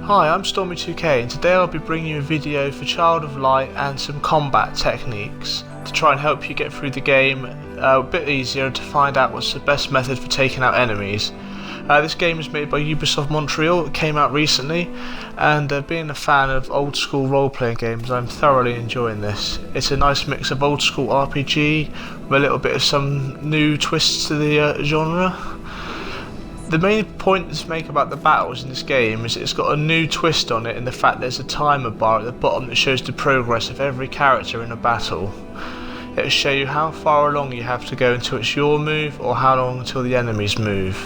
Hi, I'm Stormy2k and today I'll be bringing you a video for Child of Light and some combat techniques to try and help you get through the game a bit easier and to find out what's the best method for taking out enemies. This game is made by Ubisoft Montreal. It came out recently, and being a fan of old school role-playing games, I'm thoroughly enjoying this. It's a nice mix of old school RPG with a little bit of some new twists to the genre. The main point to make about the battles in this game is it's got a new twist on it in the fact there's a timer bar at the bottom that shows the progress of every character in a battle. It will show you how far along you have to go until it's your move or how long until the enemy's move.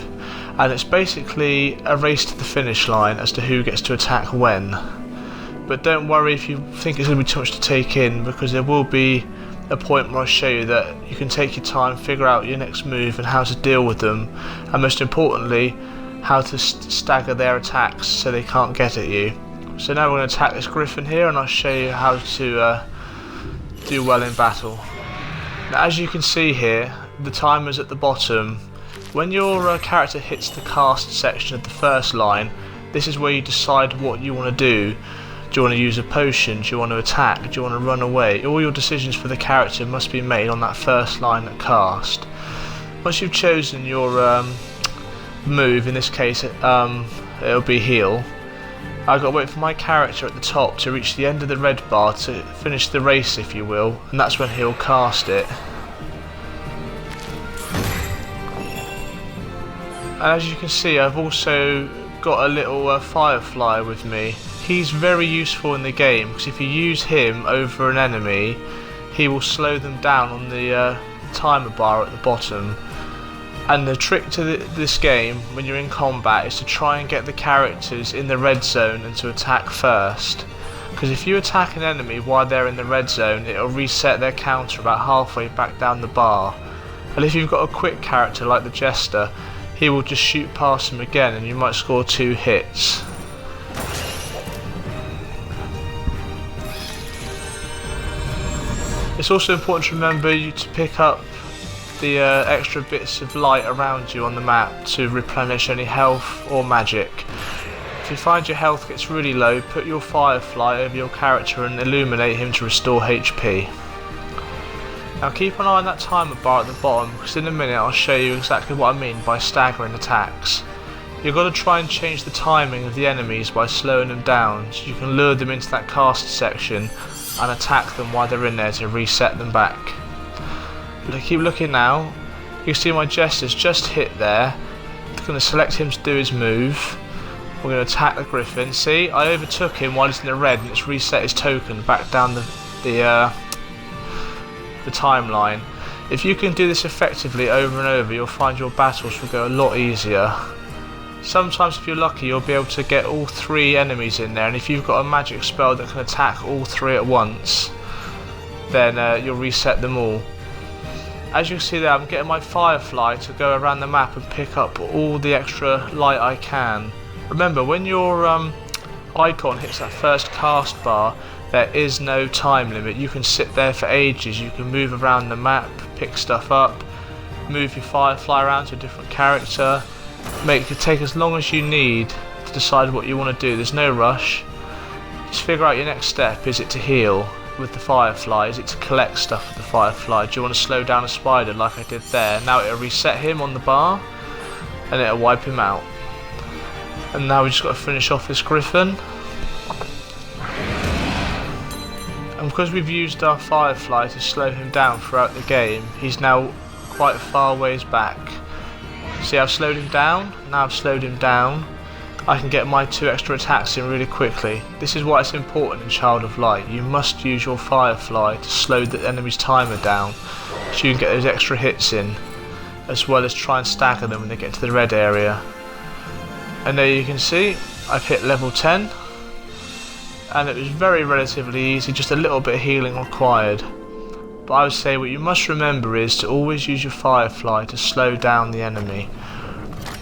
And it's basically a race to the finish line as to who gets to attack when. But don't worry if you think it's going to be too much to take in, because there will be a point where I show you that you can take your time, figure out your next move and how to deal with them, and most importantly how to stagger their attacks so they can't get at you. So now we're going to attack this griffin here, and I'll show you how to do well in battle. Now, as you can see here, the timer's at the bottom. When your character hits the cast section of the first line, this is where you decide what you want to do. Do you want to use a potion? Do you want to attack? Do you want to run away? All your decisions for the character must be made on that first line at cast. Once you've chosen your move, in this case it'll be heal, I've got to wait for my character at the top to reach the end of the red bar to finish the race, if you will, and that's when he'll cast it. And as you can see, I've also got a little firefly with me. He's very useful in the game because if you use him over an enemy, he will slow them down on the timer bar at the bottom. And the trick to this game when you're in combat is to try and get the characters in the red zone and to attack first. Because if you attack an enemy while they're in the red zone, it'll reset their counter about halfway back down the bar. And if you've got a quick character like the Jester, he will just shoot past them again and you might score 2 hits. It's also important to remember to pick up the extra bits of light around you on the map to replenish any health or magic. If you find your health gets really low, put your firefly over your character and illuminate him to restore HP. Now keep an eye on that timer bar at the bottom, because in a minute I'll show you exactly what I mean by staggering attacks. You've got to try and change the timing of the enemies by slowing them down, so you can lure them into that cast section and attack them while they're in there to reset them back. But I keep looking now, you can see my Jester's just hit there. I'm going to select him to do his move. We're going to attack the griffin. See, I overtook him while he's in the red and it's reset his token back down the timeline. If you can do this effectively over and over, you'll find your battles will go a lot easier. Sometimes if you're lucky you'll be able to get all 3 enemies in there, and if you've got a magic spell that can attack all 3 at once, then you'll reset them all. As you can see there, I'm getting my firefly to go around the map and pick up all the extra light I can. Remember, when your icon hits that first cast bar, there is no time limit. You can sit there for ages. You can move around the map, pick stuff up, move your firefly around to a different character. Make it take as long as you need to decide what you want to do. There's no rush. Just figure out your next step. Is it to heal with the firefly? Is it to collect stuff with the firefly? Do you want to slow down a spider like I did there? Now it'll reset him on the bar and it'll wipe him out. And now we just got to finish off this griffin. And because we've used our firefly to slow him down throughout the game, he's now quite far ways back. See, I've slowed him down. Now I've slowed him down, I can get my 2 extra attacks in really quickly. This is why it's important in Child of Light. You must use your firefly to slow the enemy's timer down so you can get those extra hits in, as well as try and stagger them when they get to the red area. And there you can see I've hit level 10, and it was very relatively easy, just a little bit of healing required. But I would say what you must remember is to always use your firefly to slow down the enemy.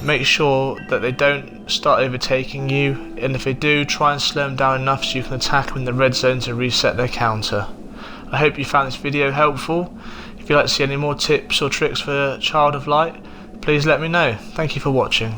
Make sure that they don't start overtaking you, and if they do, try and slow them down enough so you can attack them in the red zone to reset their counter. I hope you found this video helpful. If you'd like to see any more tips or tricks for Child of Light, please let me know. Thank you for watching.